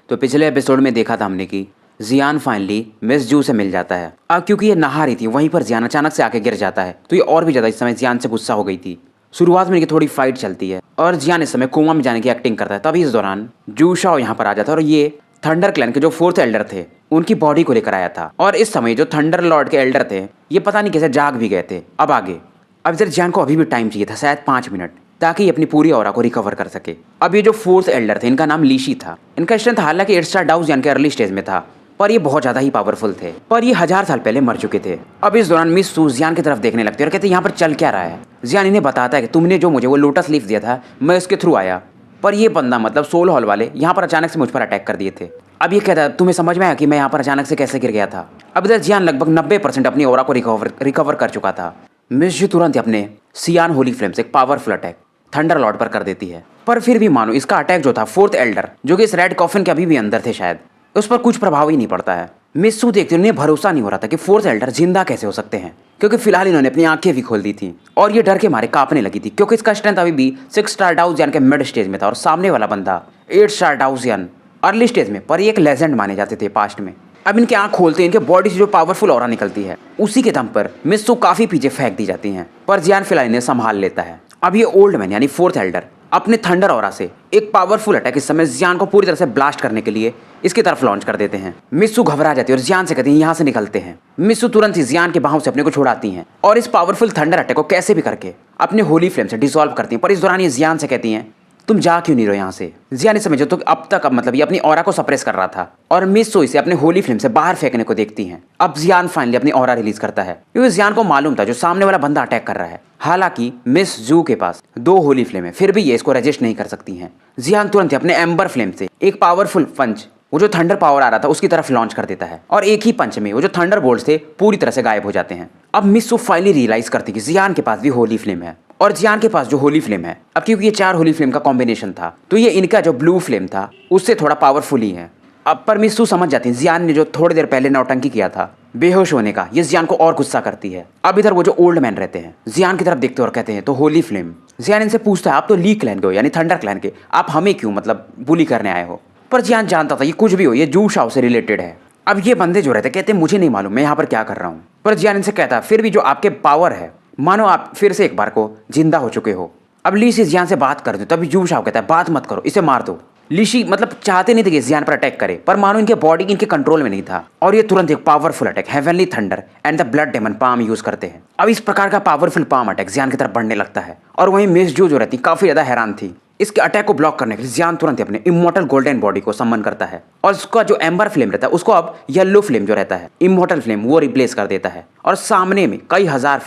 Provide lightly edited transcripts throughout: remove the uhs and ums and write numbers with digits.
तो पिछले एपिसोड में देखा था हमने कि जियान फाइनली मिस जू से मिल जाता है। अब क्योंकि ये नहा रही थी वहीं पर जियान अचानक से आके गिर जाता है, तो ये और भी ज्यादा इस समय जियान से गुस्सा हो गई थी। शुरुआत में इनकी थोड़ी फाइट चलती है और जियान इस समय कोमा में जाने की एक्टिंग करता है। तभी इस दौरान जू शाओ यहाँ पर आ जाता है और ये थंडर क्लैन के जो फोर्थ एल्डर थे उनकी बॉडी को लेकर आया था। और इस समय जो थंडर लॉर्ड के एल्डर थे ये पता नहीं कैसे जाग भी गए थे। अब आगे अब इधर जियान को अभी भी टाइम चाहिए था, शायद 5 मिनट, ताकि ये अपनी पूरी ऑरा को रिकवर कर सके। अब ये जो फोर्थ एल्डर थे इनका नाम लीशी था। इनका स्ट्रेंथ हालांकि 8 स्टार डाउ जियान के अर्ली स्टेज में था, पर ये बहुत ज्यादा ही पावरफुल थे। पर ये 1000 साल पहले मर चुके थे। अब इस दौरान मिस सू जियान की तरफ देखने लगती है और कहते हैं यहाँ पर चल क्या रहा है। जियान इन्हें बताता है कि तुमने जो मुझे वो लोटस लीफ दिया था मैं उसके थ्रू आया, पर ये बंदा मतलब सोल हॉल वाले यहाँ पर अचानक से मुझ पर अटैक कर दिए थे। अब ये कहता है तुम्हें समझ में आया कि मैं यहाँ पर अचानक से कैसे गिर गया था। अब इधर जियान लगभग 90% अपनी ऑरा को रिकवर कर चुका था। मिस जू तुरंत अपने सियान होली फ्लेम से एक पावरफुल अटैक थंडर लॉर्ड पर कर देती है। पर फिर भी मानो इसका अटैक जो था फोर्थ एल्डर जो कि इस रेड कॉफिन के अभी भी अंदर थे शायद, उस पर कुछ प्रभाव ही नहीं पड़ता है। मिस सू देखते उन्हें भरोसा नहीं हो रहा था कि फोर्थ एल्डर जिंदा कैसे हो सकते हैं, क्योंकि फिलहाल इन्होंने अपनी आंखें भी खोल दी थी और ये डर के मारे कांपने लगी थी, क्योंकि इसका स्ट्रेंथ अभी भी 6 स्टार डाउजियन के मिड स्टेज में था और सामने वाला बंदा 8 स्टार डाउजियन अर्ली स्टेज में, पर ये एक लेजेंड माने जाते थे पास्ट में। अब इनके आंख खोलते हैं, इनके बॉडी से जो पावरफुल ऑरा निकलती है उसी के दम पर मिस सू काफी पीछे फेंक दी जाती हैं, पर जियान फिलहाल इन्हें संभाल लेता है। अब ये ओल्ड मैन यानी फोर्थ एल्डर अपने थंडर ऑरा से एक पावरफुल अटैक इस समय जियान को पूरी तरह से ब्लास्ट करने के लिए इसकी तरफ लॉन्च कर देते हैं। मिस्सू घबरा जाती है और जियान से कहती है यहाँ से निकलते हैं। मिस्सू तुरंत ही जियान के बाहों से अपने को छुड़ाती हैं और इस पावरफुल थंडर अटैक को कैसे भी करके अपने होली फ्लेम से डिसॉल्व करती हैं। पर इस दौरान ये जियान से कहती हैं तुम जा क्यों नहीं रहो यहाँ से। जियान इस समय जो तो अब तक मतलब ये अपनी ऑरा को सप्रेस कर रहा था और मिस्सू इसे अपने होली फ्लेम से बाहर फेंकने को देखती हैं। अब जियान फाइनली अपनी ऑरा रिलीज करता है, क्योंकि जियान को मालूम था जो सामने वाला बंदा अटैक कर रहा है। हालांकि मिस जू के पास 2 होली फ्लेम है, फिर भी ये इसको रेजिस्ट नहीं कर सकती हैं। जियान तुरंत अपने एम्बर फ्लेम से एक पावरफुल पंच, वो जो थंडर पावर आ रहा था उसकी तरफ लॉन्च कर देता है और एक ही पंच में वो जो थंडर बोल्ट्स थे पूरी तरह से गायब हो जाते हैं। अब मिस सू फाइनली रियलाइज करती कि जियान के पास भी होली फ्लेम है और जियान के पास जो होली फ्लेम है, अब क्योंकि ये 4 होली फ्लेम का कॉम्बिनेशन था तो ये इनका जो ब्लू फ्लेम था उससे थोड़ा पावरफुल ही है। अब पर मिस सू समझ जाती है जियान ने जो थोड़ी देर पहले नौटंकी किया था बेहोश होने का, ये जियान को और गुस्सा करती है। अब इधर वो जो ओल्ड मैन रहते हैं जियान की तरफ देखते और कहते हैं तो होली फ्लेम। जियान इनसे पूछता है आप तो ली क्लैन के हो यानी थंडर क्लैन के, आप हमें क्यों मतलब बुली करने आए हो। पर जियान जानता था ये कुछ भी हो ये जू शाओ से रिलेटेड है। अब ये बंदे जो रहते कहते मुझे नहीं मालूम मैं यहाँ पर क्या कर रहा हूँ। पर जियान इनसे कहता फिर भी जो आपके पावर है मानो आप फिर से एक बार को जिंदा हो चुके हो। अब लीशी जियान से बात कर दो, तभी जू शाओ कहता है बात मत करो, इसे मार दो। लीशी मतलब चाहते नहीं थे कि जियान पर अटैक करे, पर मानो इनके बॉडी इनके कंट्रोल में नहीं था और ये तुरंत एक powerful attack heavenly thunder and the blood demon palm use करते हैं। अब इस प्रकार का पावरफुल पाम अटैक जियान की तरफ बढ़ने लगता है और वहीं मिस जू जो रहती काफी ज्यादा हैरान थी। इसके अटैक को ब्लॉक करने के लिए जियान तुरंत अपने इमोर्टल गोल्डन बॉडी को सम्मन करता है और उसका जो एम्बर फ्लेम रहता है उसको अब येलो फ्लेम जो रहता है इमोर्टल फ्लेम वो रिप्लेस कर देता है और सामने में कई 100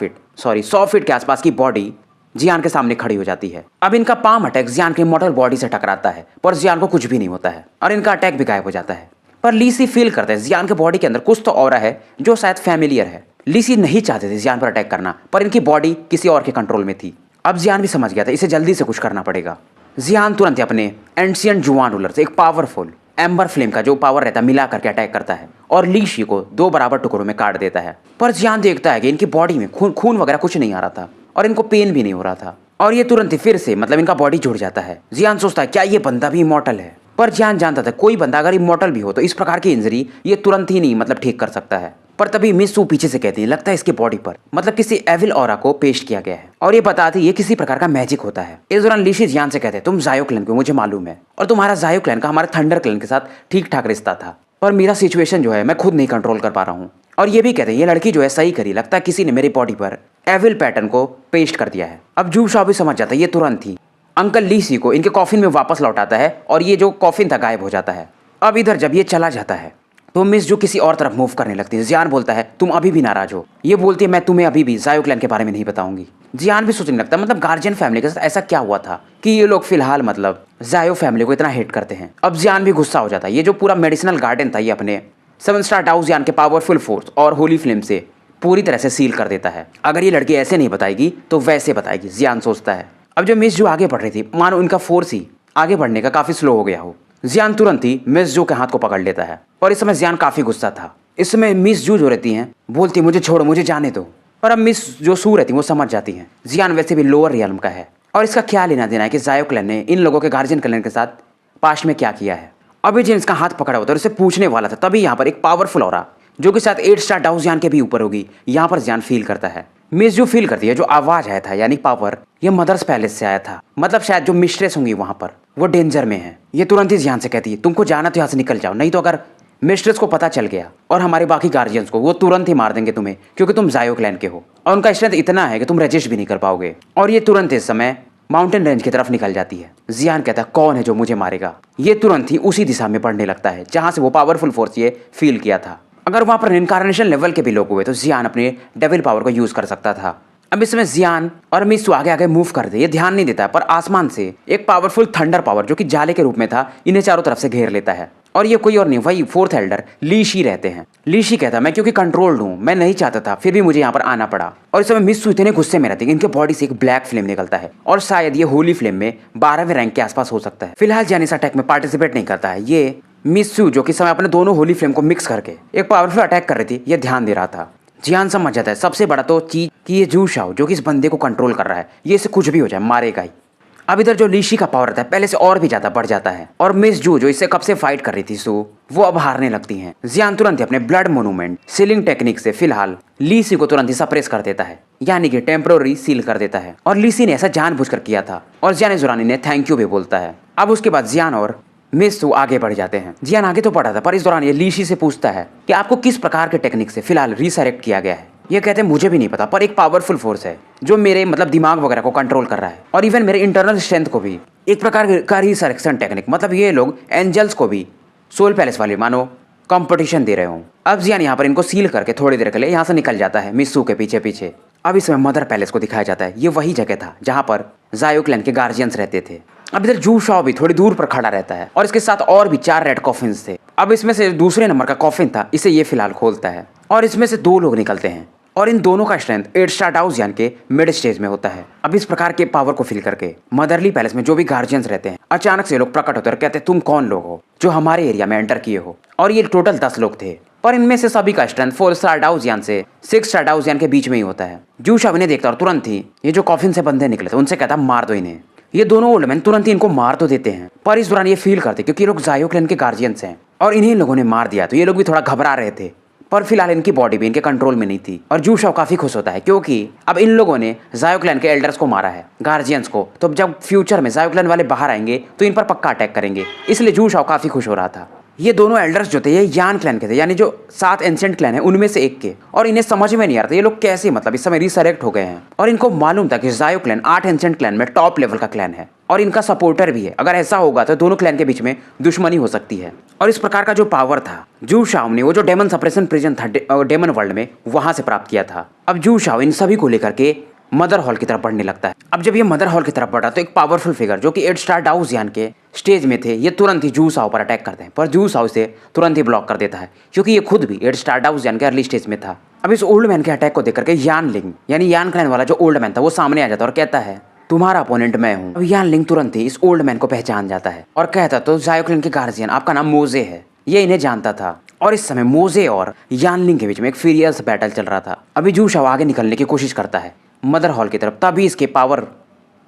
फीट के आसपास की बॉडी जियान के सामने खड़ी हो जाती है। अब इनका पाम अटैक जियान के इमोर्टल बॉडी से टकराता है पर जियान को कुछ भी नहीं होता है और इनका अटैक भी गायब हो जाता है। पर लीसी फील करते हैं जियान के बॉडी के अंदर कुछ तो ऑरा है जो शायद फैमिलियर है। लीसी नहीं चाहते थे जियान पर अटैक करना, पर इनकी बॉडी किसी और के कंट्रोल में थी। अब जियान भी समझ गया था इसे जल्दी से कुछ करना पड़ेगा। जियान तुरंत अपने एंशिएंट जुआन रूलर से एक पावरफुल एम्बर फ्लेम का जो पावर रहता है मिला करके अटैक करता है और लीशी को 2 बराबर टुकड़ों में काट देता है। पर जियान देखता है कि इनकी बॉडी में खून वगैरह कुछ नहीं आ रहा था और इनको पेन भी नहीं हो रहा था और ये तुरंत ही फिर से मतलब इनका बॉडी जुड़ जाता है। जियान सोचता है क्या ये बंदा भी इमॉर्टल है, पर जियान जानता था कोई बंदा अगर इमॉर्टल भी हो तो इस प्रकार की इंजरी ये तुरंत ही नहीं मतलब ठीक कर सकता है। पर तभी मिस सू पीछे से कहती है लगता है इसके बॉडी पर मतलब किसी एविल ऑरा को पेस्ट किया गया है और ये बताती ये किसी प्रकार का मैजिक होता है। इस दौरान लीशी जियान से कहते हैं तुम जायो क्लैन के मुझे मालूम है और तुम्हारा जायो क्लैन का हमारे थंडर क्लैन के साथ ठीक ठाक रिश्ता था, पर मेरा सिचुएशन जो है मैं खुद नहीं कंट्रोल कर पा रहा हूँ। और ये भी कहते हैं ये लड़की जो है सही करी, लगता है किसी ने मेरी बॉडी पर एविल पैटर्न को पेस्ट कर दिया है। अब जू शाओ भी समझ जाता है ये तुरंत ही अंकल लीसी को इनके कॉफिन में वापस लौटाता है और ये जो कॉफिन था गायब हो जाता है। अब इधर जब ये चला जाता है तो मिस जो किसी और तरफ मूव करने लगती है। जियान बोलता है तुम अभी भी नाराज हो, ये बोलती है मैं तुम्हें अभी भी जायो क्लैन के बारे में नहीं बताऊंगी। जियान भी सोचने लगता है मतलब गार्जियन फैमिली के साथ ऐसा क्या हुआ था कि ये लोग फिलहाल मतलब जायो फैमिली को इतना हेट करते हैं। अब जियान भी गुस्सा हो जाता है, ये जो पूरा मेडिसिनल गार्डन था ये अपने 7 स्टार डाउ जियान के पावरफुल फोर्स और होली फ्लेम से पूरी तरह से सील कर देता है। अगर ये लड़की ऐसे नहीं बताएगी तो वैसे बताएगी, जियान सोचता है। अब जो मिस जो आगे बढ़ रही थी मानो इनका फोर्स ही आगे बढ़ने का काफी स्लो हो गया हो। जियान तुरंत ही मिस जू के हाथ को पकड़ लेता है और इस समय जियान काफी गुस्सा था। इस समय मिस जू जो रहती हैं बोलती मुझे छोड़ो मुझे जाने दो, और अब मिस जो सू रहती वो समझ जाती हैं जियान वैसे भी लोअर रियल्म का है और इसका क्या लेना देना है कि जायो क्लैन ने इन लोगों के गार्जियन क्लैन के साथ पास्ट में क्या किया है। अभी जिन इसका हाथ पकड़ा होता है और उसे पूछने वाला था, तभी यहाँ पर एक पावरफुल ऑरा जो कि शायद 8 स्टार डाउ जियान के भी ऊपर होगी, यहाँ पर जियान फील करता है। मिस जो फील करती है, जो आवाज आया था यानी पावर, ये मदर्स पैलेस से आया था। मतलब शायद जो मिस्ट्रेस होंगी वहां पर वो डेंजर में है। ये तुरंत ही जियान से कहती है तुमको जाना तो यहाँ से निकल जाओ, नहीं तो अगर मिस्ट्रेस को पता चल गया और हमारे बाकी गार्जियंस को, वो तुरंत ही मार देंगे तुम्हें, क्योंकि तुम जायो क्लैन के हो और उनका स्ट्रेंथ इतना है कि तुम रजिस्ट भी नहीं कर पाओगे। और ये तुरंत इस समय माउंटेन रेंज की तरफ निकल जाती है। जियान कहता है कौन है जो मुझे मारेगा। ये तुरंत ही उसी दिशा में बढ़ने लगता है जहां से वो पावरफुल फोर्स ये फील किया था। अगर वहां पर इनकारनेशन लेवल के भी लोग हुए तो जियान अपने डेविल पावर को यूज कर सकता था। अब इस समय जियान और मित्सु आगे आगे मूव कर दे, ये ध्यान नहीं देता, पर आसमान से एक पावरफुल थंडर पावर जो कि जाले के रूप में था, इन्हें चारों तरफ से घेर लेता है। और ये कोई और नहीं, वही फोर्थ एल्डर ली शी रहते हैं। ली शी कहता मैं क्योंकि कंट्रोल्ड हूँ, मैं नहीं चाहता था, फिर भी मुझे यहाँ पर आना पड़ा। और इस समय मित्सु इतने गुस्से में रहती है, इनके बॉडी से एक ब्लैक फ्लेम निकलता है और शायद ये होली फ्लेम में 12वें रैंक के आसपास हो सकता है। फिलहाल जियान इस अटैक में पार्टिसिपेट नहीं करता है। ये मित्सु जो कि समय अपने दोनों होली फ्लेम को मिक्स करके एक पावरफुल अटैक कर रही थी, ये ध्यान दे रहा था। जियान समझ जाता है सबसे बड़ा तो चीज कि ये जू शाओ जो कि इस बंदे को कंट्रोल कर रहा है, ये इसे कुछ भी हो जाए मारेगा ही। अब इधर जो लीशी का पावर था पहले से और भी ज्यादा बढ़ जाता है और मिस जू जो इससे कब से फाइट कर रही थी वो अब हारने लगती हैं। जियान तुरंत ही अपने ब्लड मोनूमेंट सीलिंग टेक्निक से फिलहाल लीसी को तुरंत ही सप्रेस कर देता है, यानी कि टेम्पररी सील कर देता है। और लीसी ने ऐसा जानबूझकर किया था और जियान जुरानी ने थैंक यू भी बोलता है। अब उसके बाद जियान और मित्सु आगे बढ़ जाते हैं। जियान आगे तो बढ़ा था, पर इस दौरान ये लीशी से पूछता है कि आपको किस प्रकार के टेक्निक से फिलहाल रिसरेक्ट किया गया है। ये कहते हैं मुझे भी नहीं पता, पर एक पावरफुल फोर्स है जो मेरे दिमाग वगैरह को कंट्रोल कर रहा है और इवन मेरे इंटरनल स्ट्रेंथ को भी। एक प्रकार का रिसरेक्शन टेक्निक, मतलब ये लोग एंजल्स को भी सोल पैलेस वाले मानो कंपटीशन दे रहे हो। अब जियान यहाँ पर इनको सील करके थोड़ी देर के लिए यहाँ से निकल जाता है मित्सु के पीछे पीछे। अब इसमें मदर पैलेस को दिखाया जाता है। ये वही जगह था जहाँ पर जायो क्लैन के गार्जियंस रहते थे। अब इधर जू शाओ भी थोड़ी दूर पर खड़ा रहता है और इसके साथ और भी 4 रेड कॉफिन्स थे। अब इसमें से दूसरे नंबर का कॉफिन था, इसे ये फिलहाल खोलता है और इसमें से 2 लोग निकलते हैं और इन दोनों का स्ट्रेंथ 8 स्टार डाउ जियान के मिड स्टेज में होता है। अब इस प्रकार के पावर को फील करके मदरली पैलेस में जो भी गार्जियंस रहते हैं, अचानक से लोग प्रकट होते हैं और कहते हैं तुम कौन लोग हो जो हमारे एरिया में एंटर किए हो। और ये टोटल 10 लोग थे, पर इनमें से सभी का स्ट्रेंथ 4 स्टार डाउ जियान से 6 स्टार डाउ जियान के बीच में ही होता है। जू शाओ इन्हें देखता और तुरंत ही ये जो कॉफिन से बंदे निकले थे उनसे कहता मार दो इन्हें। ये दोनों ओल्ड मैन तुरंत ही इनको मार तो देते हैं, पर इस दौरान ये फील करते क्योंकि ये लोग जायो क्लैन के गार्जियंस हैं और इन्हीं लोगों ने मार दिया, तो ये लोग भी थोड़ा घबरा रहे थे। पर फिलहाल इनकी बॉडी भी इनके कंट्रोल में नहीं थी और जू शाओ काफी खुश होता है क्योंकि अब इन लोगों ने जायो क्लैन के एल्डर्स को मारा है, गार्जियंस को। तो जब फ्यूचर में जायो क्लैन वाले बाहर आएंगे तो इन पर पक्का अटैक करेंगे, इसलिए जू शाओ काफी खुश हो रहा था। ये दोनों एल्डर्स जो थे ये यान क्लैन के थे, यानी जो 7 एंशिएंट क्लैन है उनमें से एक के। और इन्हें समझ में नहीं आ रहा था ये लोग कैसे इस समय रिसरेक्ट हो गए हैं। और इनको मालूम था कि जायो क्लैन 8 एंशिएंट क्लैन में टॉप लेवल का क्लैन है और इनका सपोर्टर भी है। अगर ऐसा होगा तो दोनों क्लैन के बीच में दुश्मनी हो सकती है। और इस प्रकार का जो पावर था जू शाओ ने वो जो डेमन सप्रेशन प्रिजन था डेमन वर्ल्ड में, वहां से प्राप्त किया था। अब जू शाओ इन सभी को लेकर के मदर हॉल की तरफ बढ़ने लगता है। अब जब ये मदर हॉल की तरफ बढ़ा तो एक पावरफुल फिगर जो कि 8 स्टार डाउ जियान के स्टेज में थे, ये तुरंत ही जू शाओ पर अटैक करते हैं, पर जू शाओ इसे तुरंत ही ब्लॉक कर देता है क्योंकि ये खुद भी 8 स्टार डाउ जियान के अर्ली स्टेज में था। अब इस ओल्ड मैन के अटैक को देख करके यान लिंग यानी यान क्लैन वाला जो ओल्ड मैन था वो सामने आ जाता है और कहता है तुम्हारा अपोनेंट मैं हूँ। अब यान लिंग तुरंत ही इस ओल्ड मैन को पहचान जाता है और कहता तो जायो क्लैन के गार्जियन आपका नाम मोजे है। ये इन्हें जानता था और इस समय मोजे और यान लिंग के बीच में एक फीरियस बैटल चल रहा था। अभी जू शाओ आगे निकलने की कोशिश करता है मदर हॉल की तरफ, तभी इसके पावर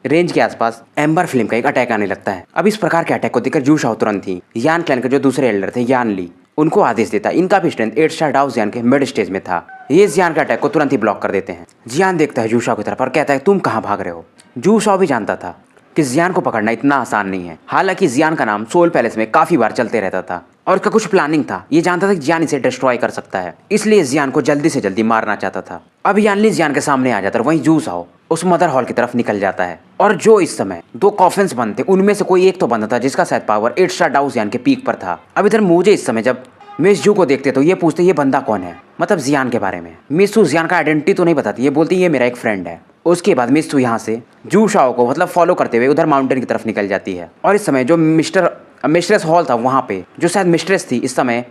रेंज के आसपास एम्बर फ्लेम का एक अटैक आने लगता है। अब इस प्रकार के अटैक को देखकर जू शाओ तुरंत ही यान क्लैन के जो दूसरे एल्डर थे यान ली उनको आदेश देता। इनका भी स्ट्रेंथ 8 स्टार डाउ जियान के मिड स्टेज में था। ये जियान के अटैक को तुरंत ही ब्लॉक कर देते हैं। जियान देखता है जू शाओ की तरफ और कहता है तुम कहाँ भाग रहे हो। जू शाओ भी जानता था कि जियान को पकड़ना इतना आसान नहीं है। हालांकि जियान का नाम सोल पैलेस में काफी बार चलते रहता था और उसका कुछ प्लानिंग था। ये जानता था कि जियान इसे डिस्ट्रॉय कर सकता है, इसलिए जियान को जल्दी से जल्दी मारना चाहता था। अब यानली जियान के सामने आ जाता है, वहीं जू शाओ उस मदर हॉल की तरफ निकल जाता है और जो इस समय 2 कॉफिन्स बंद थे उनमें से कोई एक तो बंद था जिसका शायद पावर 8 स्टार डाउ जियान के पीक पर था। अब इधर मुझे इस समय जब मिस जू को देखते तो ये पूछते ये बंदा कौन है, मतलब जियान के बारे में। मिसू जियान का आइडेंटिटी तो नहीं बताती, ये बोलती ये मेरा एक फ्रेंड है। उसके बाद मिसू यहाँ से जू शाओ को फॉलो करते हुए उधर माउंटेन की तरफ निकल जाती है। और इस समय जो मिस्ट्रेस हॉल था वहाँ पे जो शायद मिस्ट्रेस थी इस समय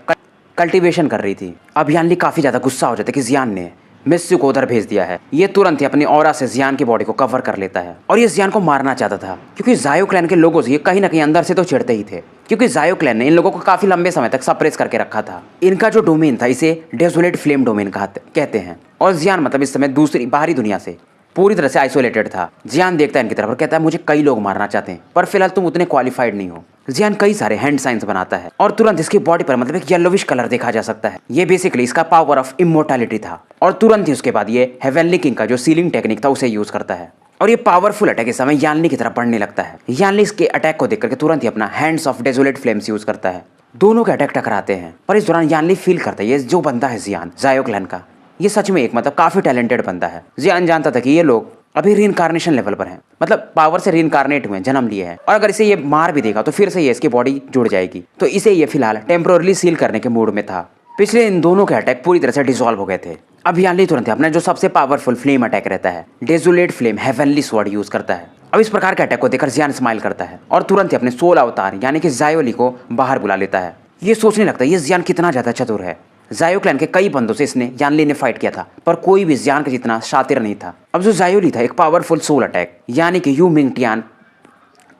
कल्टीवेशन कर रही थी। अब यानली काफी ज्यादा गुस्सा हो जाता है कि जियान ने मिस्सू को उधर भेज दिया है। ये तुरंत ही अपनी ऑरा से जियान की बॉडी को कवर कर लेता है और ये जियान को मारना चाहता था क्योंकि जायो क्लैन के लोगों से ये कहीं ना कहीं अंदर से तो चिढ़ते ही थे क्योंकि जायो क्लैन ने इन लोगों को काफी लंबे समय तक सप्रेस करके रखा था। इनका जो डोमेन था इसे डेसोलेट फ्लेम डोमेन कहते हैं और जियान इस समय दूसरी बाहरी दुनिया से पूरी तरह से आइसोलेटेड था। जियान देखता है इनकी तरफ और कहता है मुझे कई लोग मारना चाहते हैं पर फिलहाल तुम उतने क्वालिफाइड नहीं हो। जियान कई सारे हैंड साइंस बनाता है और तुरंत इसकी बॉडी पर मतलब एक येलोविश कलर देखा जा सकता है। ये बेसिकली इसका पावर ऑफ इमोर्टैलिटी था और तुरंत ही उसके बाद ये हेवनली किंग का जो सीलिंग टेक्निक था उसे यूज करता है और ये पावरफुल अटैक इस समय यानली की तरफ बढ़ने लगता है। यानली इसके अटैक को देख करके तुरंत ही अपना hands of desolate flames use करता है। दोनों के अटैक टकराते हैं पर इस दौरान यानली फील करता है ये जो बंदा है जियान जायो क्लैन का, ये सच में एक मतलब काफी टैलेंटेड बंदा है। जियान जानता था कि ये लोग अभी रीइंकार्नेशन लेवल पर हैं, मतलब पावर से रीइंकार्नेट हुए, जन्म लिए हैं और अगर इसे ये मार भी देगा तो फिर से ये इसकी बॉडी जुड़ जाएगी, तो इसे ये फिलहाल टेम्पोरली सील करने के मूड में था। पिछले इन दोनों के अटैक पूरी तरह से डिसॉल्व हो गए थे। अब यानली तुरंत अपना जो सबसे पावरफुल फ्लेम अटैक रहता है desolate flame heavenly sword use करता है। अब इस प्रकार के अटैक को देखकर जियान स्माइल करता है और तुरंत ही अपने सोल अवतार यानी कि जायोली को बाहर बुला लेता है। ये सोचने लगता है ये जियान कितना ज्यादा चतुर है। जायो क्लैन के कई बंदों से इसने यानली ने फाइट किया था पर कोई भी जियान के जितना शातिर नहीं था। अब जो जायोली था एक पावरफुल सोल अटैक यानी कि यू मिंग टियान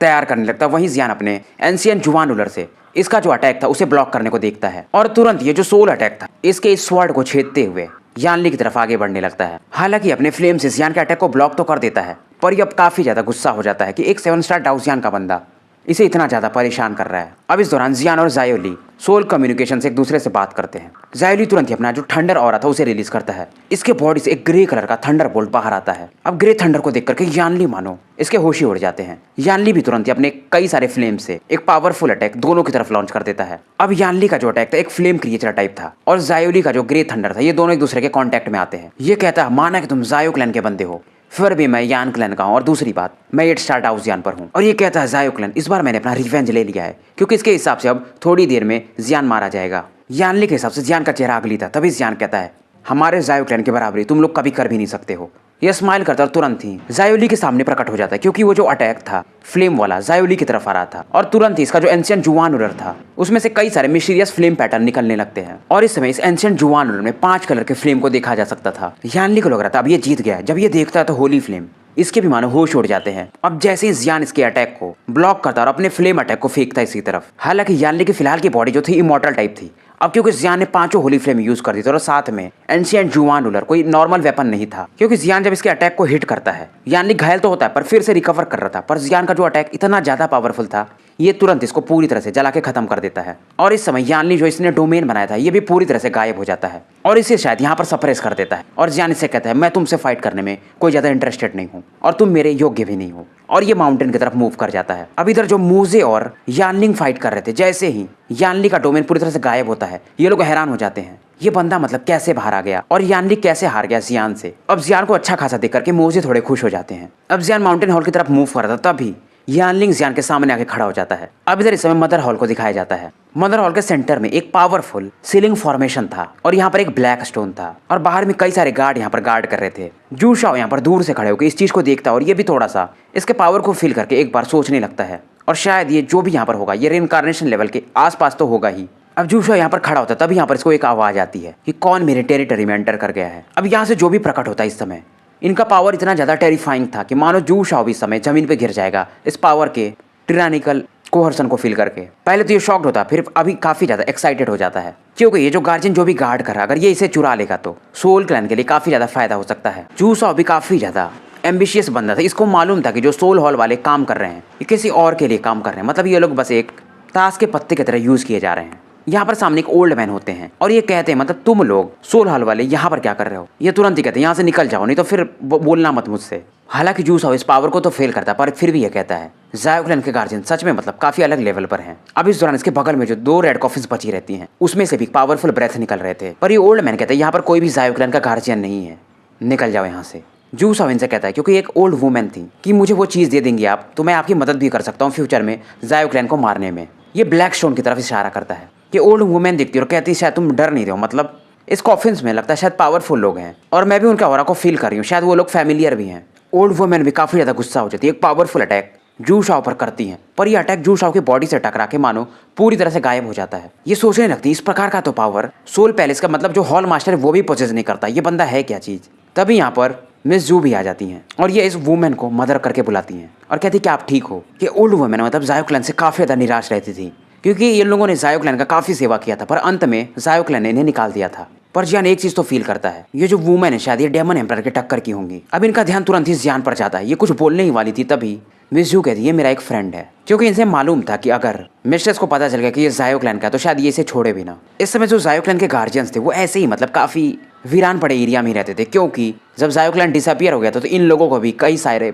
तैयार करने लगता है, वहीं जियान अपने एंशियन जुवान रूलर से इसका जो अटैक था उसे ब्लॉक करने को देखता है और तुरंत ये जो सोल अटैक था इसके इस स्वॉर्ड को छेदते हुए यानली की तरफ आगे बढ़ने लगता है। हालांकि अपने फ्लेम से जियान के अटैक को ब्लॉक तो कर देता है पर ये अब काफी ज्यादा गुस्सा हो जाता है कि एक 7 स्टार डाउसियान का बंदा इसे इतना ज्यादा परेशान कर रहा है। अब इस दौरान जियान और जायोली सोल कम्युनिकेशन से एक दूसरे से बात करते हैं। जायोली तुरंत ही अपना जो थंडर ऑरा था उसे रिलीज करता है। इसके बॉडी से एक ग्रे कलर का थंडर बोल्ट बाहर आता है। अब ग्रे थंडर को देख करके यानली मानो इसके होश ही उड़ जाते हैं। यानली भी तुरंत ही अपने कई सारे फ्लेम से एक पावरफुल अटैक दोनों की तरफ लॉन्च कर देता है। अब यानली का जो अटैक था एक फ्लेम क्रिएचर टाइप था और जायोली का जो ग्रे थंडर था ये दोनों एक दूसरे के कॉन्टेक्ट में आते हैं। ये कहता है माना कि तुम जायो क्लैन के बंदे हो फिर भी मैं यान क्लैन का हूँ और दूसरी बात मैं 8 स्टार डाउसियान पर हूँ। और ये कहता है जायो क्लैन इस बार मैंने अपना रिवेंज ले लिया है क्योंकि इसके हिसाब से अब थोड़ी देर में जियान मारा जाएगा। यानली के हिसाब से जियान का चेहरा अगली था। तभी जियान कहता है हमारे जायो क्लैन की बराबरी तुम लोग कभी कर भी नहीं सकते हो। यह स्माइल करता और तुरंत ही जायोली के सामने प्रकट हो जाता है क्योंकि वो जो अटैक था फ्लेम वाला जायोली की तरफ आ रहा था और तुरंत ही इसका जो एंशियंट जुवान रूलर था उसमें से कई सारे मिस्टीरियस फ्लेम पैटर्न निकलने लगते हैं और इस समय इस एंशियंट जुवान रूलर में 5 कलर के फ्लेम को देखा जा सकता था। यानली को लग रहा था अब ये जीत गया है। जब ये देखता है तो होली फ्लेम इसके भी मानो होश उड़ जाते हैं। अब जैसे ही जियान इसके अटैक को ब्लॉक करता और अपने फ्लेम अटैक को फेंकता है इसकी तरफ। हालांकि यानली की फिलहाल की बॉडी जो थी इमॉर्टल टाइप थी। अब क्योंकि जियान ने 5 होली फ्लेम यूज कर दी थी और साथ में एंशियंट जुवान रूलर कोई नॉर्मल वेपन नहीं था क्योंकि जियान जब इसके अटैक को हिट करता है यानली घायल तो होता है पर फिर से रिकवर कर रहा था। पर जियान का जो अटैक इतना ज्यादा पावरफुल था ये तुरंत इसको पूरी तरह से जला के खत्म कर देता है और इस समय यानली जो इसने डोमेन बनाया था ये भी पूरी तरह से गायब हो जाता है और इसे शायद यहाँ पर सप्रेस कर देता है। और जियान इससे कहता है मैं तुमसे फाइट करने में कोई ज्यादा इंटरेस्टेड नहीं हूँ और तुम मेरे योग्य भी नहीं हो और ये माउंटेन की तरफ मूव कर जाता है। अब इधर जो मूजे और यानलिंग फाइट कर रहे थे जैसे ही यानली का डोमेन पूरी तरह से गायब होता है ये लोग हैरान हो जाते हैं ये बंदा मतलब कैसे बाहर आ गया और यानली कैसे हार गया जियान से। अब जियान को अच्छा खासा देख करके मूजे थोड़े खुश हो जाते हैं। अब जियान माउंटेन हॉल की तरफ मूव कर रहा था तभी यानलिंग जियान के सामने आके खड़ा हो जाता है। अब इधर इस समय मदर हॉल को दिखाया जाता है। मदर हॉल के सेंटर में एक पावरफुल सीलिंग फॉर्मेशन था और यहाँ पर एक ब्लैक स्टोन था और बाहर में कई सारे गार्ड यहाँ पर गार्ड कर रहे थे। जू शाओ यहाँ पर दूर से खड़े होकर इस चीज को देखता है और ये भी थोड़ा सा इसके पावर को फील करके एक बार सोचने लगता है और शायद ये जो भी यहाँ पर होगा ये रिइंकार्नेशन लेवल के आसपास तो होगा ही। अब जू शाओ यहाँ पर खड़ा होता है तभी यहाँ पर इसको एक आवाज आती है कि कौन मेरे टेरिटरी में एंटर कर गया है। अब यहाँ से जो भी प्रकट होता है इस समय इनका पावर इतना ज्यादा टेरिफाइंग था कि मानो जू शाओ भी इस समय जमीन पे गिर जाएगा इस पावर के टिरानिकल कोहर्सन को फील करके। पहले तो ये शॉक्ड होता फिर अभी काफी ज्यादा एक्साइटेड हो जाता है क्योंकि ये जो गार्जियन जो भी गार्ड कर रहा अगर ये इसे चुरा लेगा तो सोल क्लैन के लिए काफी ज्यादा फायदा हो सकता है। जू शाओ भी काफी ज्यादा एम्बिशियस बंदा था। इसको मालूम था कि जो सोल हॉल वाले काम कर रहे हैं ये किसी और के लिए काम कर रहे हैं, मतलब ये लोग बस एक ताश के पत्ते की तरह यूज किए जा रहे हैं। यहाँ पर सामने एक ओल्ड मैन होते हैं और ये कहते हैं मतलब तुम लोग सोल हॉल वाले यहाँ पर क्या कर रहे हो। ये तुरंत ही कहते हैं यहाँ से निकल जाओ नहीं तो फिर बोलना मत मुझसे। हालांकि जू शाओ इस पावर को तो फेल करता है पर फिर भी ये कहता है जायो क्लैन के गार्जियन सच में मतलब काफी अलग लेवल पर हैं। अब इस दौरान इसके बगल में जो 2 रेड कॉफिन्स बची रहती हैं उसमें से भी पावरफुल ब्रेथ निकल रहे थे पर ये ओल्ड मैन कहते हैं यहाँ पर कोई भी जायो क्लैन का गार्जियन नहीं है, निकल जाओ यहाँ से। जू शाओ इनसे कहता है क्योंकि एक ओल्ड वुमेन थी कि मुझे वो चीज़ दे देंगी आप तो मैं आपकी मदद भी कर सकता हूँ फ्यूचर में जायो क्लैन को मारने में। ये ब्लैक स्टोन की तरफ इशारा करता है कि ओल्ड वुमेन दिखती है और कहती है शायद तुम डर नहीं रहे हो, मतलब इस कॉफिन्स में लगता है शायद पावरफुल लोग हैं और मैं भी उनका ऑरा को फील कर रही हूँ, शायद वो लोग फैमिलियर भी हैं। ओल्ड वुमेन भी काफ़ी ज़्यादा गुस्सा हो जाती है, एक पावरफुल अटैक जू शाओ पर करती हैं पर यह अटैक जू शाओ की बॉडी से टकरा के मानो पूरी तरह से गायब हो जाता है। ये सोचने लगती है इस प्रकार का तो पावर सोल पैलेस का मतलब जो हॉल मास्टर है वो भी पोजेस नहीं करता, ये बंदा है क्या चीज़। तभी यहाँ पर मिस जू भी आ जाती हैं और ये इस वुमेन को मदर करके बुलाती हैं और कहती है कि आप ठीक हो। कि ओल्ड वुमेन मतलब जायो क्लैन से काफ़ी ज़्यादा निराश रहती थी क्योंकि इन लोगों ने जायो क्लैन का काफ़ी सेवा किया था पर अंत में जायो क्लैन ने इन्हें निकाल दिया था। पर जियान एक चीज तो फील करता है, ये जो वुमेन है शायद ये डेमन एम्परर के टक्कर की होंगी। अब इनका ध्यान तुरंत ही जियान पर जाता है। ये कुछ बोलने ही वाली थी तभी मिस जू कहती है ये मेरा एक फ्रेंड है, क्योंकि इनसे मालूम था कि अगर मिस्ट्रेस को पता चल गया कि ये जायो क्लैन का है तो शायद ये इसे छोड़े भी ना। इस समय जो जायो क्लैन के गार्जियंस थे वो ऐसे ही मतलब काफी वीरान पड़े एरिया में ही रहते थे, क्योंकि जब जायो क्लैन डिसअपियर हो गया था तो इन लोगों को भी कई सारे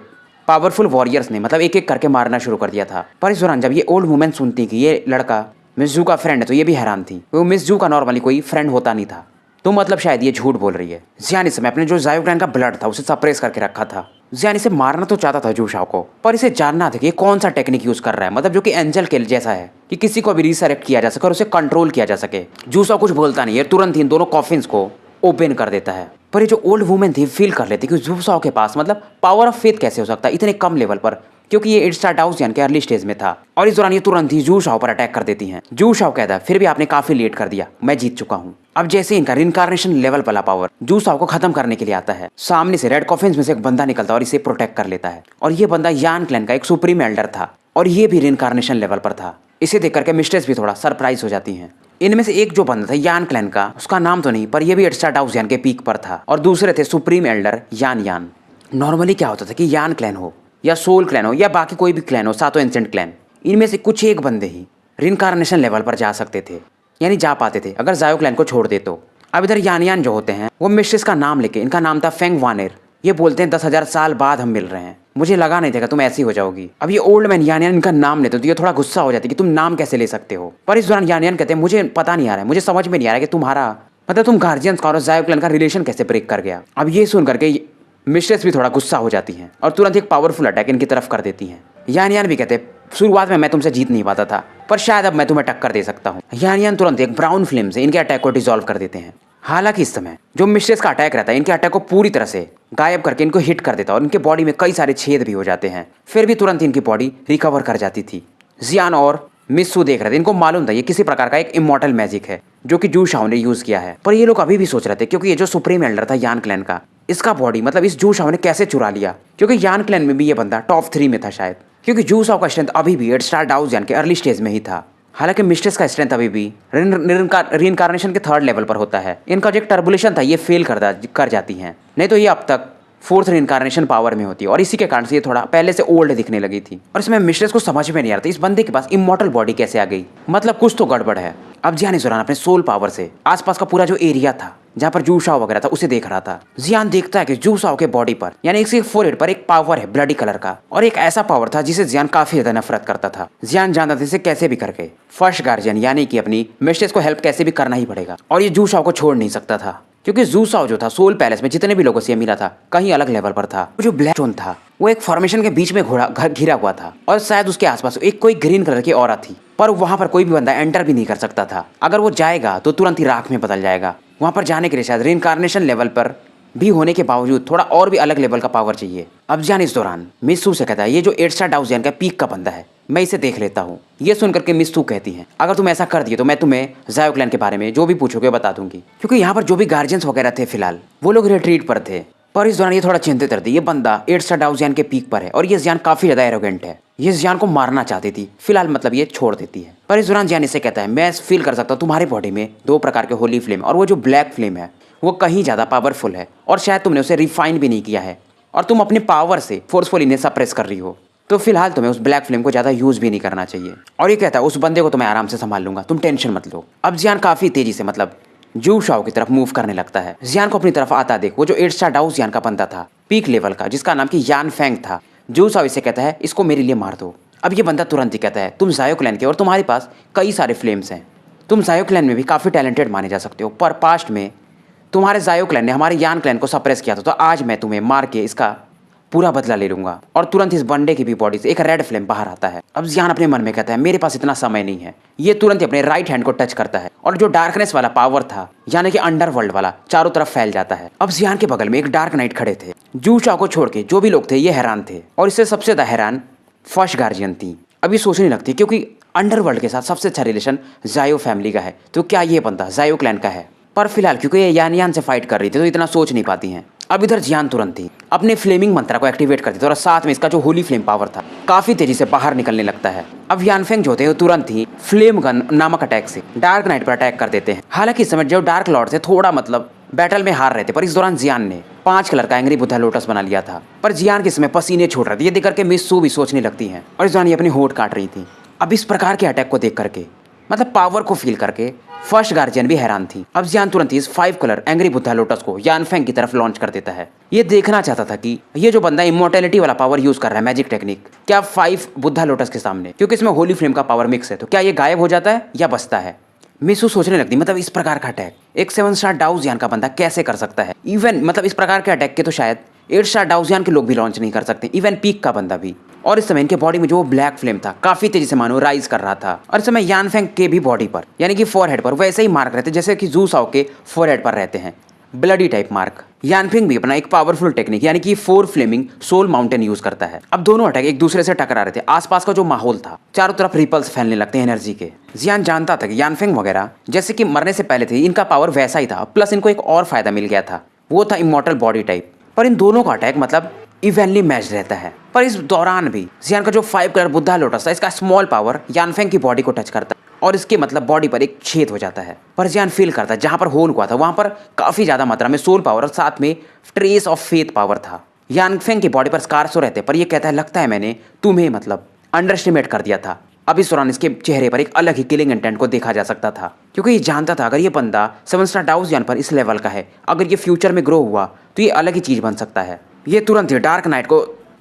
पावरफुल वॉरियर्स ने मतलब एक एक करके मारना शुरू कर दिया था। पर इस दौरान जब ये ओल्ड वुमेन सुनती कि ये लड़का मिस जू का फ्रेंड है तो ये भी हैरान थी। वो मिस जू का नॉर्मली कोई फ्रेंड होता नहीं था, तो मतलब शायद ये झूठ बोल रही है। जियान इस समय अपने जो जायो क्लैन का ब्लड था उसे सप्रेस करके रखा था। जियान इसे मारना तो चाहता था जूशाओ को, पर इसे जानना था कि ये कौन सा टेक्निक यूज कर रहा है, मतलब जो कि एंजल के जैसा है कि किसी को भी रिसरेक्ट किया जा सके और उसे कंट्रोल किया जा सके। जूशाओ कुछ बोलता नहीं है, तुरंत ही इन दोनों कॉफिन्स को ओपन कर देता है। पर ये जो ओल्ड वुमेन थी फील कर लेती कि जूशाओ के पास मतलब पावर ऑफ फेथ कैसे हो सकता है इतने कम लेवल पर, क्योंकि ये 8 स्टार डाउजियन के अर्ली स्टेज में था। और इस दौरान ये तुरंत ही जूशाओ पर अटैक कर देती हैं। जूशाओ कहता है फिर भी आपने काफी लेट कर दिया, मैं जीत चुका हूँ। अब जैसे इनका रिनकार्नेशन लेवल वाला पावर जूशाओ को खत्म करने के लिए आता है, सामने से रेड कॉफिन्स में से एक बंदा निकलता है और इसे प्रोटेक्ट कर लेता है। और ये बंदा यान क्लैन का एक सुप्रीम एल्डर था और ये भी रिनकार्नेशन लेवल पर था। इसे देख करके मिस्ट्रेस भी थोड़ा सरप्राइज हो जाती हैं। इनमें से एक जो बंदा था यान क्लैन का, उसका नाम तो नहीं पर यह भी 8 स्टार डाउजियन के पीक पर था, और दूसरे थे सुप्रीम एल्डर यान यान। नॉर्मली क्या होता था कि यान क्लैन हो या सोल क्लैन हो या बाकी कोई भी क्लैन हो, सातों एंसेंट क्लैन, इनमें से कुछ एक बंदे ही रिनकार्नेशन लेवल पर जा सकते थे, यानी जा पाते थे अगर जायो क्लैन को छोड़ दे तो। अब इधर यान यान जो होते हैं वो मिस्ट्रेस का नाम लेके, इनका नाम था फेंग वानेर, ये बोलते हैं 10,000 साल बाद हम मिल रहे हैं, मुझे लगा नहीं था कि तुम ऐसी हो जाओगी। अब ये ओल्ड मैन यान यान इनका नाम लेते तो ये थोड़ा गुस्सा हो जाती कि तुम नाम कैसे ले सकते हो। पर इस दौरान यान यान कहते हैं मुझे पता नहीं आ रहा है, मुझे समझ में नहीं आ रहा है कि तुम्हारा मतलब तुम गार्जियंस का और जायो क्लैन का रिलेशन कैसे ब्रेक कर गया। अब ये सुन करके मिस्ट्रेस भी थोड़ा गुस्सा हो जाती हैं और तुरंत एक पावरफुल अटैक इनकी तरफ कर देती हैं। यान यान भी कहते हैं शुरुआत में मैं तुमसे जीत नहीं पाता था, पर शायद अब मैं तुम्हें टक्कर दे सकता हूँ। यान यान तुरंत एक ब्राउन फ्लेम से इनके अटैक को डिसॉल्व कर देते हैं। हालांकि इस समय जो मिस्ट्रेस का अटैक रहता है इनके अटैक को पूरी तरह से गायब करके इनको हिट कर देता है और इनके बॉडी में कई सारे छेद भी हो जाते हैं, फिर भी तुरंत इनकी बॉडी रिकवर कर जाती थी। जियान और मिस्सू देख रहे थे, इनको मालूम था ये किसी प्रकार का एक इमॉर्टल मैजिक है जो कि जूशाओ ने यूज किया है। पर ये लोग अभी भी सोच रहे थे क्योंकि ये जो सुप्रीम एल्डर था यान क्लैन का, इसका बॉडी मतलब इस जूशाओ ने कैसे चुरा लिया, क्योंकि यान क्लैन में भी ये बंदा टॉप 3 में था शायद, क्योंकि जूशाओ का स्ट्रेंथ अभी भी 8 स्टार डाउजियन के अर्ली स्टेज में ही था। हालांकि मिस्ट्रेस का स्ट्रेंथ अभी भी रिइंकार्नेशन के 3rd लेवल पर होता है। इनका जो एक टर्बुलेशन था ये फेल कर जाती हैं, नहीं तो ये अब तक 4th रिइंकार्नेशन पावर में होती है, और इसी के कारण से ये थोड़ा पहले से ओल्ड दिखने लगी थी। और इसमें मिस्ट्रेस को समझ में नहीं आ रहा था इस बंदे के पास इमॉर्टल बॉडी कैसे आ गई, मतलब कुछ तो गड़बड़ है। अब जियान इस दौरान अपने सोल पावर से आसपास का पूरा जो एरिया था जहाँ पर जूशाओ वगैरह था उसे देख रहा था। जियान देखता है कि जूशाओ के बॉडी पर यानी इसके फोरहेड पर एक पावर है ब्लडी कलर का, और एक ऐसा पावर था जिसे जियान काफी ज्यादा नफरत करता था। जियान जानता था इसे कैसे भी करके फर्स्ट गार्जियन यानी कि अपनी मिस्ट्रेस को हेल्प कैसे भी करना ही पड़ेगा, और ये जूशाओ को छोड़ नहीं सकता था, क्योंकि जूशाओ जो था सोल पैलेस में जितने भी लोगों से मिला था कहीं अलग लेवल पर था। जो ब्लैक स्टोन था वो एक फॉर्मेशन के बीच में घिरा हुआ था, और शायद उसके आसपास एक कोई ग्रीन कलर की औरत थी, पर वहां पर कोई भी बंदा एंटर भी नहीं कर सकता था। अगर वो जाएगा तो तुरंत ही राख में बदल जाएगा। वहां पर जाने के लिए शायद रिइंकार्नेशन लेवल पर भी होने के बावजूद थोड़ा और भी अलग लेवल का पावर चाहिए। अब जान इस दौरान मिस्सू से कहता है ये जो 8 स्टार डाउजियन का पीक का बंदा है, मैं इसे देख लेता हूँ। ये सुनकर के मिस्सू कहती हैं अगर तुम ऐसा कर दिए तो मैं तुम्हें जायो क्लैन के बारे में जो भी पूछोगे बता दूंगी, क्योंकि यहाँ पर जो भी गार्जियंस वगैरह थे फिलहाल वो लोग रिट्रीट पर थे। पर इस दौरान ये थोड़ा चिंतित रहती, ये बंदा 8 स्टार डाउजियन के पीक पर है और ये जियान काफी ज्यादा एरोगेंट है, ये जियान को मारना चाहती थी, फिलहाल मतलब ये छोड़ देती है। पर इस दौरान जियान इसे कहता है मैं फील कर सकता हूँ तुम्हारी बॉडी में 2 प्रकार के होली फ्लेम, और वो जो ब्लैक फ्लेम है वो कहीं ज्यादा पावरफुल है, और शायद तुमने उसे रिफाइन भी नहीं किया है, और तुम अपने पावर से फोर्सफुली इन्हें सप्रेस कर रही हो, तो फिलहाल तुम्हें उस ब्लैक फ्लेम को ज्यादा यूज भी नहीं करना चाहिए। और ये कहता है उस बंदे को तो मैं आराम से संभाल लूंगा, तुम टेंशन मत लो। अब जियान काफी तेजी से मतलब जूशाओ की तरफ मूव करने लगता है। जियान को अपनी तरफ आता देख वो जो 8 स्टार डाउजियन का बंदा था पीक लेवल का, जिसका नाम कि यान फेंग था, जूशाओ इसे कहता है इसको मेरे लिए मार दो। अब ये बंदा तुरंत ही कहता है तुम जायो क्लैन के और तुम्हारे पास कई सारे फ्लेम्स हैं, तुम जायो क्लैन में भी काफी टैलेंटेड माने जा सकते हो, पर पास्ट में तुम्हारे जायो क्लैन ने हमारे यान क्लैन को सप्रेस किया था, तो आज मैं तुम्हें मार के इसका पूरा बदला ले लूंगा। और तुरंत इस बंडे की भी बॉडी से एक रेड फ्लेम बाहर आता है। अब जियान अपने मन में कहता है मेरे पास इतना समय नहीं है। ये तुरंत ही अपने राइट हैंड को टच करता है और जो डार्कनेस वाला पावर था यानी कि अंडरवर्ल्ड वाला चारों तरफ फैल जाता है। अब जियान के बगल में एक डार्क नाइट खड़े थे। जूशाओ को छोड़ के जो भी लोग थे ये हैरान थे, और इससे सबसे ज्यादा हैरान फर्स्ट गार्जियन थी। अब ये सोचने लगती क्योंकि अंडरवर्ल्ड के साथ सबसे अच्छा रिलेशन जायो फैमिली का है, तो क्या ये बंदा जायो क्लैन का है। पर फिलहाल क्योंकि ये यान यान से फाइट कर रही थी तो इतना सोच नहीं पाती हैं। अब इधर जियान तुरंत ही अपने फ्लेमिंग मंत्रा को एक्टिवेट कर देता है और साथ में इसका जो होली फ्लेम पावर था काफी तेजी से बाहर निकलने लगता है। अब यानफेंग जो होते हैं तुरंत ही फ्लेम गन नामक अटैक से डार्क नाइट पर अटैक कर देते हैं। हालांकि इस समय जो डार्क लॉर्ड से थोड़ा बैटल में हार रहे थे, पर इस दौरान जियान ने 5 कलर का एंग्री बुद्धा लोटस बना लिया था। पर जियान के समय पसीने छूट रहे थे, ये देख करके मिस सू भी सोचने लगती हैं और इस दौरान ये अपनी होठ काट रही थी। अब इस प्रकार के अटैक को देख करके पावर को फील करके फर्स्ट गार्जियन भी हैरान थी। अब जियान तुरंत इस 5 कलर एंग्री बुद्धा लोटस को यानफेंग की तरफ लॉन्च कर देता है। ये देखना चाहता था कि ये जो बंदा इमोर्टैलिटी वाला पावर यूज कर रहा है, मैजिक टेक्निक, क्या 5 बुद्धा लोटस के सामने, क्योंकि इसमें होली फ्लेम का पावर मिक्स है, तो क्या ये गायब हो जाता है या बचता है। मिसू सोचने लगती इस प्रकार का अटैक एक 7 स्टार डाउजियान का बंदा कैसे कर सकता है। इवन इस प्रकार के अटैक के तो शायद 8 स्टार डाउजियान के लोग भी लॉन्च नहीं कर सकते, इवन पीक का बंदा भी। और इस समय इनके बॉडी में जो ब्लैक फ्लेम था काफी तेजी से मानो राइज कर रहा था। और इस समय यानफेंग के भी बॉडी पर यानी कि फोरहेड पर वैसे ही मार्क रहते जैसे कि जू साओ के फोरहेड पर रहते हैं, ब्लडी टाइप मार्क। यानफेंग भी अपना एक पावरफुल टेक्निक यानी कि 4 फ्लेमिंग सोल माउंटेन यूज करता है। अब दोनों अटैक एक दूसरे से टकरा रहे थे। आसपास का जो माहौल था चारों तरफ रिपल्स फैलने लगते हैं एनर्जी के। जियान जानता था कि यानफेंग वगैरह जैसे कि मरने से पहले थे, इनका पावर वैसा ही था, प्लस इनको एक और फायदा मिल गया था, वो था इमॉर्टल बॉडी टाइप। पर इन दोनों का अटैक इवनली मैच रहता है। पर इस दौरान भी जियान का जो 5 कलर बुद्धा लोटस था, इसका स्मॉल पावर यानफेंग की बॉडी को टच करता है और इसके बॉडी पर एक छेद हो जाता है। पर जियान फील करता है जहां पर होल हुआ था वहां पर काफी ज्यादा मात्रा में सोल पावर और साथ में ट्रेस ऑफ फेथ पावर था। यानफेंग की बॉडी पर स्कार्स हो रहते, पर ये कहता है लगता है मैंने तुम्हें अंडर एस्टिमेट कर दिया था। अब इस दौरान इसके चेहरे पर एक अलग ही किलिंग इंटेंट को देखा जा सकता था, क्योंकि ये जानता था अगर ये बंदा 7 स्टार डाउजियान पर इस लेवल का है, अगर ये फ्यूचर में ग्रो हुआ तो ये अलग ही चीज बन सकता है। ये तुरंत ही डार्क नाइट को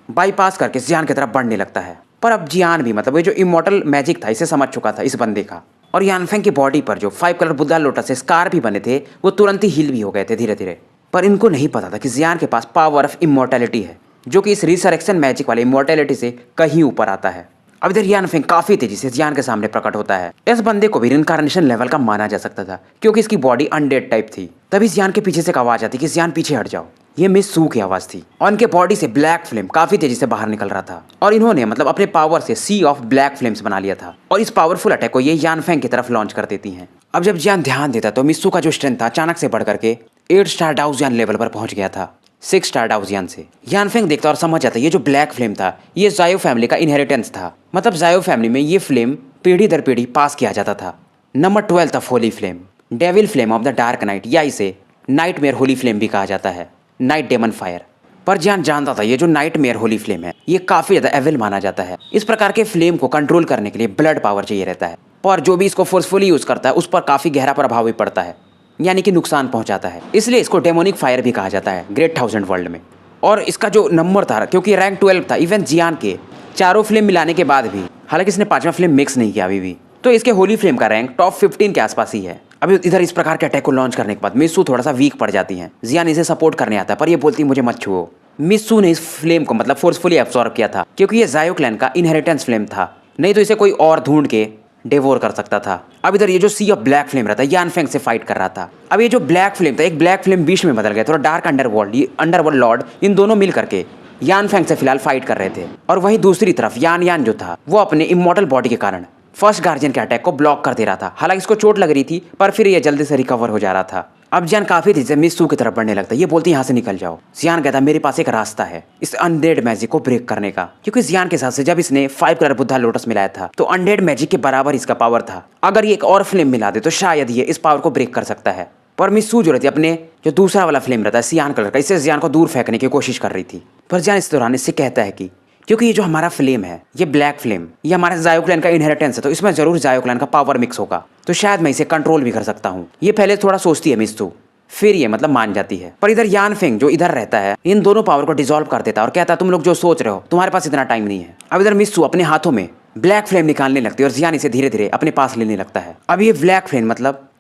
बाईपास करके जियान की तरफ बढ़ने लगता है। पर अब जियान भी ये जो इमॉर्टल मैजिक था इसे समझ चुका था इस बंदे का। और यानफेंग की बॉडी पर जो 5 कलर बुद्धा लोटस से स्कार भी बने थे वो तुरंत ही हील भी हो गए थे धीरे धीरे। पर इनको नहीं पता था कि जियान के पास पावर ऑफ इमॉर्टैलिटी है, जो कि इस रिसरेक्शन मैजिक वाले इमॉर्टैलिटी से कहीं ऊपर आता है। अब इधर यानफेंग काफी तेजी से जियान के सामने प्रकट होता है। इस बंदे को भी रिनकार्नेशन लेवल का माना जा सकता था, क्योंकि इसकी बॉडी अनडेड टाइप थी। तभी जियान के पीछे से एक आवाज आती कि जियान पीछे हट जाओ। ये मिस सू की आवाज थी और इनके बॉडी से ब्लैक फ्लेम काफी तेजी से बाहर निकल रहा था और इन्होंने अपने पावर से सी ऑफ ब्लैक फ्लेम्स बना लिया था और इस पावरफुल अटैक को ये यानफेंग की तरफ लॉन्च कर देती हैं। अब जब जियान ध्यान देता तो मिस्सू का जो स्ट्रेंथ था अचानक से बढ़ करके 8 स्टार डाउजियान लेवल पर पहुंच गया था 6 स्टार डाउजियान से। यानफेंग देखता और समझ जाता ये जो ब्लैक फ्लेम था ये जायो फैमिली का इनहेरिटेंस था। जायो फैमिली में ये फ्लेम पीढ़ी दर पीढ़ी पास किया जाता था। नंबर 12 था Holi flame, devil flame of the dark night, या इसे नाइटमेयर होली फ्लेम भी कहा जाता है, नाइट डेमन फायर। पर जियान जानता था ये जो नाइटमेयर होली फ्लेम है ये काफी ज्यादा एविल माना जाता है। इस प्रकार के फ्लेम को कंट्रोल करने के लिए ब्लड पावर चाहिए रहता है, पर जो भी इसको फोर्सफुली यूज करता है उस पर काफी गहरा प्रभाव भी पड़ता है, यानी कि नुकसान पहुंचाता है। इसलिए इसको डेमोनिक फायर भी कहा जाता है ग्रेट 1000 वर्ल्ड में। और इसका जो नंबर था, क्योंकि रैंक 12 था, इवन जियान के चारों फ्लेम मिलाने के बाद भी, हालांकि इसने 5वां फ्लेम मिक्स नहीं किया अभी भी, तो इसके होली फ्लेम का रैंक टॉप 15 के आसपास ही है। अभी इधर इस प्रकार के अटैक को लॉन्च करने के बाद मिस्सू थोड़ा सा वीक पड़ जाती हैं। जियान इसे सपोर्ट करने आता है, पर ये बोलती मुझे मत छुओ। मिस्सू ने इस फ्लेम को फोर्सफुली एब्सॉर्ब किया था, क्योंकि ये जायो क्लैन का इनहेरिटेंस फ्लेम था, नहीं तो इसे कोई और ढूंढ के डिवोर कर सकता था। अब इधर ये जो सी ऑफ ब्लैक फ्लेम रहता है यानफेंग से फाइट कर रहा था। अब ये जो ब्लैक फ्लेम था एक ब्लैक फ्लेम बीच में बदल गया, थोड़ा डार्क अंडरवर्ल्ड, ये अंडरवर्ल्ड लॉर्ड, इन दोनों मिल करके यानफेंग से फिलहाल फाइट कर रहे थे। और वहीं दूसरी तरफ यान जो था वो अपने इमॉर्टल बॉडी के कारण फर्स्ट गार्जियन के अटैक को ब्लॉक कर दे रहा था। हालांकि इसको चोट लग रही थी, पर फिर ये जल्दी से रिकवर हो जा रहा था। अब जियान काफी तेजी से मिस्सू की तरफ बढ़ने लगता है। ये बोलती यहाँ से निकल जाओ। जियान कहता मेरे पास एक रास्ता है इस अनडेड मैजिक को ब्रेक करने का, क्योंकि जियान के हिसाब से जब इसने 5 कलर बुद्धा लोटस मिलाया था तो अनडेड मैजिक के बराबर इसका पावर था। अगर ये एक और फ्लेम मिला दे तो शायद ये इस पावर को ब्रेक कर सकता है। पर मिस्सू जो रहती है अपने जो दूसरा वाला फ्लेम रहता है सियान कलर का, इससे जियान को दूर फेंकने की कोशिश कर रही थी। पर जियान इस दौरान इससे कहता है कि क्योंकि ये जो हमारा फ्लेम है ये ब्लैक फ्लेम, ये हमारे जायो क्लैन का इनहेरिटेंस है, तो इसमें जरूर जायो क्लैन का पावर मिक्स होगा, तो शायद मैं इसे कंट्रोल भी कर सकता हूँ। ये पहले थोड़ा सोचती है मिस्सू, फिर ये मान जाती है। पर इधर यानफेंग जो इधर रहता है इन दोनों पावर को डिसॉल्व कर देता है और कहता है तुम लोग जो सोच रहे हो तुम्हारे पास इतना टाइम नहीं है। अब इधर मिस्सू अपने हाथों में ब्लैक फ्लेम निकालने लगती है और जियान इसे धीरे धीरे अपने पास लेने लगता है। अब ये ब्लैक फ्लेम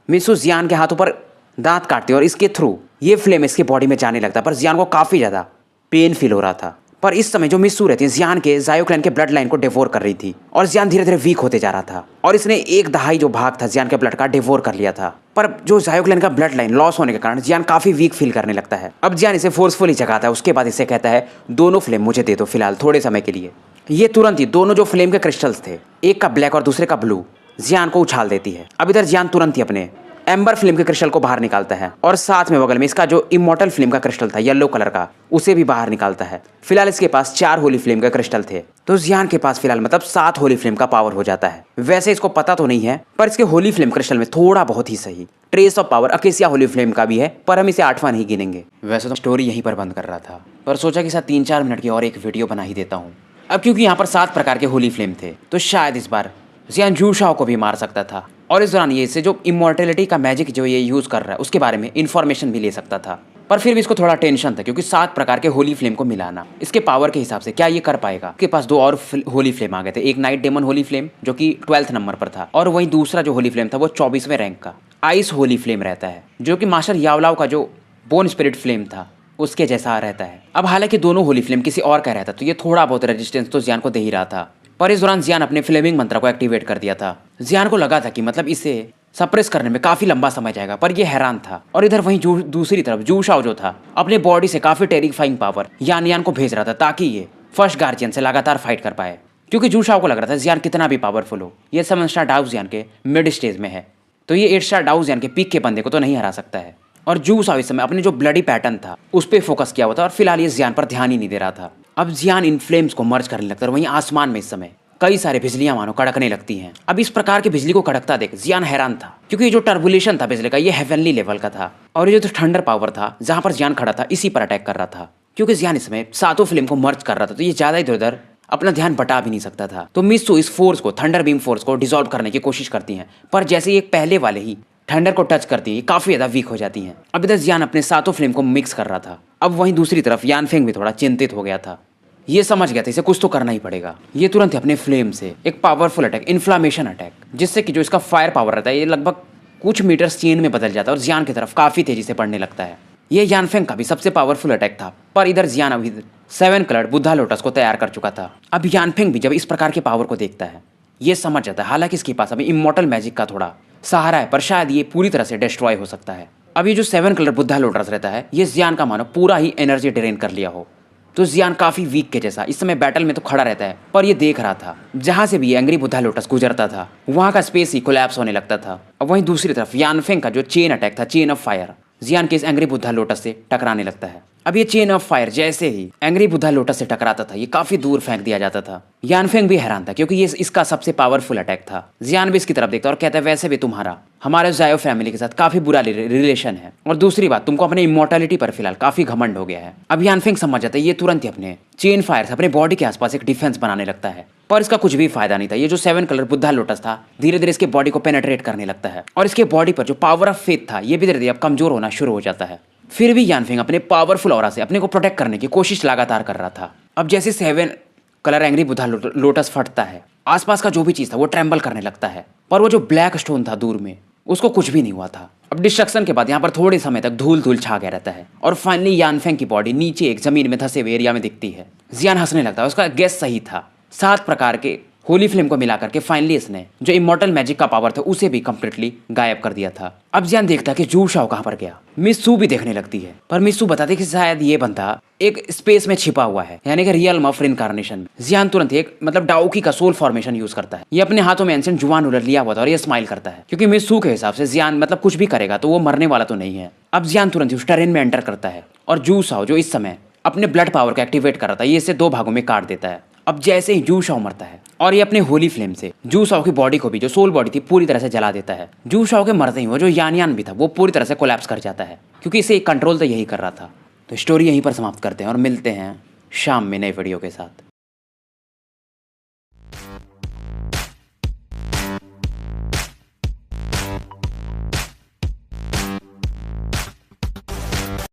मिस्सू जियान के हाथों पर दांत काटती है और इसके थ्रू ये फ्लेम इसके बॉडी में जाने लगता है। पर जियान को काफी ज्यादा पेन फील हो रहा था। पर इस समय जो मिस्सू रहती है जियान के जायो क्लैन के ब्लड लाइन को डिवोर कर रही थी और जियान धीरे धीरे वीक होते जा रहा था और इसने 1/2 जो भाग था जियान के ब्लड का डिवोर कर लिया था। पर जो जायो क्लैन का ब्लड लाइन लॉस होने के कारण जियान काफी वीक फील करने लगता है। अब जियान इसे फोर्सफुली जगाता है, उसके बाद इसे कहता है दोनों फ्लेम मुझे दे दो फिलहाल थोड़े समय के लिए। ये तुरंत ही दोनों जो फ्लेम के क्रिस्टल्स थे, एक का ब्लैक और दूसरे का ब्लू, जियान को उछाल देती है। अब इधर जियान तुरंत ही अपने एम्बर फ्लेम के क्रिस्टल को बाहर निकालता है और साथ में बगल में इसका जो इमॉर्टल फ्लेम का क्रिस्टल था येलो कलर का, उसे भी बाहर निकालता है। फिलहाल इसके पास 4 होली फ्लेम के क्रिस्टल थे, तो जियान के पास फिलहाल मतलब 7 होली फ्लेम का पावर हो जाता है। वैसे इसको पता तो नहीं है, पर इसके होली फ्लेम क्रिस्टल में थोड़ा बहुत ही सही trace of power acacia Holi flame का भी है, पर हम इसे 8वां नहीं गिनेंगे। वैसे तो स्टोरी यहीं पर बंद कर रहा था, पर सोचा कि साथ 3-4 मिनट की और एक वीडियो बना ही देता हूँ। अब क्योंकि यहाँ पर 7 प्रकार के होली फ्लेम थे, तो शायद इस बार जियान जू शाओ को भी मार सकता था, और इस दौरान ये इससे जो इमॉर्टेलिटी का मैजिक जो ये यूज कर रहा है उसके बारे में इन्फॉर्मेशन भी ले सकता था। पर फिर भी इसको थोड़ा टेंशन था, क्योंकि 7 प्रकार के होली फ्लेम को मिलाना इसके पावर के हिसाब से क्या ये कर पाएगा। इसके पास 2 और होली फ्लेम आ गए थे, एक नाइट डेमन होली फ्लेम जो कि 12th नंबर पर था, और वहीं दूसरा जो होली फ्लेम था वो 24वें रैंक का आइस होली फ्लेम रहता है, जो कि मास्टर यावलाओ का जो बोन स्पिरिट फ्लेम था उसके जैसा रहता है। अब हालांकि दोनों होली फ्लेम किसी और का रहता, तो ये थोड़ा बहुत रेजिस्टेंस तो जियान को दे ही रहा था। पर इस दौरान जियान अपने फ्लेमिंग मंत्र को एक्टिवेट कर दिया था। जियान को लगा था कि मतलब इसे सप्रेस करने में काफी लंबा समय जाएगा, पर ये हैरान था। और इधर वहीं दूसरी तरफ जू शाओ जो था अपने बॉडी से काफी टेरिफाइंग पावर यान को भेज रहा था, ताकि ये फर्स्ट गार्जियन से लगातार फाइट कर पाए। क्योंकि जू शाओ को लग रहा था जियान कितना भी पावरफुल हो, ये 7 स्टार डाउ जियान के मिड स्टेज में है, तो ये 8 स्टार डाउ जियान के पीक के बंदे को तो नहीं हरा सकता है। और जू शाओ इस समय अपने जो ब्लडी पैटर्न था उस पर फोकस किया हुआ था, और फिलहाल ये जियान पर ध्यान ही नहीं दे रहा था। अब जियान इन फ्लेम्स को मर्ज करने लगता है, और वहीं आसमान में इस समय कई सारे बिजलियां मानो कड़कने लगती हैं। अब इस प्रकार की बिजली को कड़कता देख जियान हैरान था, क्योंकि ये जो टर्बुलेशन था बिजली का ये हेवनली लेवल का था, और ये जो थंडर पावर था जहां पर जियान खड़ा था इसी पर अटैक कर रहा था। क्योंकि जियान इसमें 7 फ्लेम को मर्ज कर रहा था, तो ये ज्यादा इधर उधर अपना ध्यान बटा भी नहीं सकता था। तो मित्सु इस फोर्स को, थंडर बीम फोर्स को डिसॉल्व करने की कोशिश करती हैं, पर जैसे ये पहले वाले ही थंडर को टच करती है काफी ज्यादा वीक हो जाती हैं। अब इधर जियान अपने 7 फ्लेम को मिक्स कर रहा था। अब वहीं दूसरी तरफ यानफेंग भी थोड़ा चिंतित हो गया था, ये समझ गया था इसे कुछ तो करना ही पड़ेगा। ये तुरंत अपने फ्लेम से एक पावरफुल अटैक, इन्फ्लामेशन अटैक, जिससे कि जो इसका फायर पावर रहता है ये लगभग कुछ मीटर्स चेन में बदल जाता है और जियान की तरफ काफी तेजी से बढ़ने लगता है। ये यानफेंग का भी सबसे पावरफुल अटैक था, पर इधर जियान अभी 7 कलर्ड बुद्धा लोटस को तैयार कर चुका था। अब यानफेंग भी जब इस प्रकार के पावर को देखता है ये समझ जाता है, हालांकि इसके पास अभी इमॉर्टल मैजिक का थोड़ा सहारा है, पर शायद ये पूरी तरह से डिस्ट्रॉय हो सकता है। अब ये जो 7 कलर बुद्धा लोटस रहता है ये जियान का मानो पूरा ही एनर्जी ड्रेन कर लिया हो, तो जियान काफी वीक के जैसा इस समय बैटल में तो खड़ा रहता है, पर ये देख रहा था जहां से भी एंग्री बुद्धा लोटस गुजरता था वहां का स्पेस ही कोलैप्स होने लगता था। अब वहीं दूसरी तरफ यानफेंग का जो चेन अटैक था, चेन ऑफ फायर, जियान के इस एंग्री बुद्धा लोटस से टकराने लगता है। अब ये चेन ऑफ फायर जैसे ही एंग्री बुद्धा लोटस से टकराता था ये काफी दूर फेंक दिया जाता था। यानफेंग भी हैरान था, क्योंकि ये इसका सबसे पावरफुल अटैक था। जियान भी इसकी तरफ देखता और कहता है वैसे भी तुम्हारा हमारे जायो फैमिली के साथ काफी बुरा रिलेशन है, और दूसरी बात तुमको अपने इमॉर्टलिटी पर फिलहाल काफी घमंड हो गया है। अब यानफेंग समझ जाता है ये तुरंत ही अपने चेन फायर से अपने बॉडी के आसपास एक डिफेंस बनाने लगता है, पर इसका कुछ भी फायदा नहीं था। ये जो 7 कलर बुद्धा लोटस था धीरे धीरे इसके बॉडी को पेनेट्रेट करने लगता है, और इसके बॉडी पर जो पावर ऑफ फेथ था ये भी धीरे धीरे अब कमजोर होना शुरू हो जाता है। फिर भी यानफेंग अपने पावरफुल ऑरा से अपने को प्रोटेक्ट करने की कोशिश लगातार कर रहा था। अब जैसे 7 कलर एंग्री बुद्धा लोटस फटता है आसपास का जो भी चीज था वो ट्रेम्बल करने लगता है, पर वो जो ब्लैक स्टोन था दूर में उसको कुछ भी नहीं हुआ था। अब डिस्ट्रक्शन के बाद यहाँ पर थोड़े समय तक धूल धूल छा गया रहता है, और फाइनली यानफेंग की बॉडी नीचे एक जमीन में धंसे हुए एरिया में दिखती है। जियान हंसने लगता है, उसका गेस सही था। 7 प्रकार के होली फ्लेम को मिलाकर के फाइनली इसने जो इमॉर्टल मैजिक का पावर था उसे भी कंप्लीटली गायब कर दिया था। अब जियान देखता है कि जू शाओ कहाँ पर गया। मित्सु भी देखने लगती है, पर मित्सु बताते कि शायद ये बंदा एक स्पेस में छिपा हुआ है, यानी कि रियल ऑफ इनकार्नेशन। जियान तुरंत एक मतलब डाउकी का सोल फॉर्मेशन यूज करता है। ये अपने हाथों में एंशिएंट जुआन रूलर लिया हुआ था और ये स्माइल करता है, क्योंकि मित्सु के हिसाब से जियान मतलब कुछ भी करेगा तो वो मरने वाला तो नहीं है। अब जियान तुरंत उस टेरेन में एंटर करता है, और जू शाओ जो इस समय अपने ब्लड पावर को एक्टिवेट कर रहा था ये इसे 2 भागों में काट देता है। अब जैसे ही जू शाओ मरता है और ये अपने होली फ्लेम से जू शाओ की बॉडी को भी जो सोल बॉडी थी पूरी तरह से जला देता है। जू शाओ के मरते ही वो जो यान भी था वो पूरी तरह से कोलैप्स कर जाता है, क्योंकि इसे कंट्रोल तो यही कर रहा था। तो स्टोरी यहीं पर समाप्त करते हैं और मिलते हैं शाम में नए वीडियो के साथ।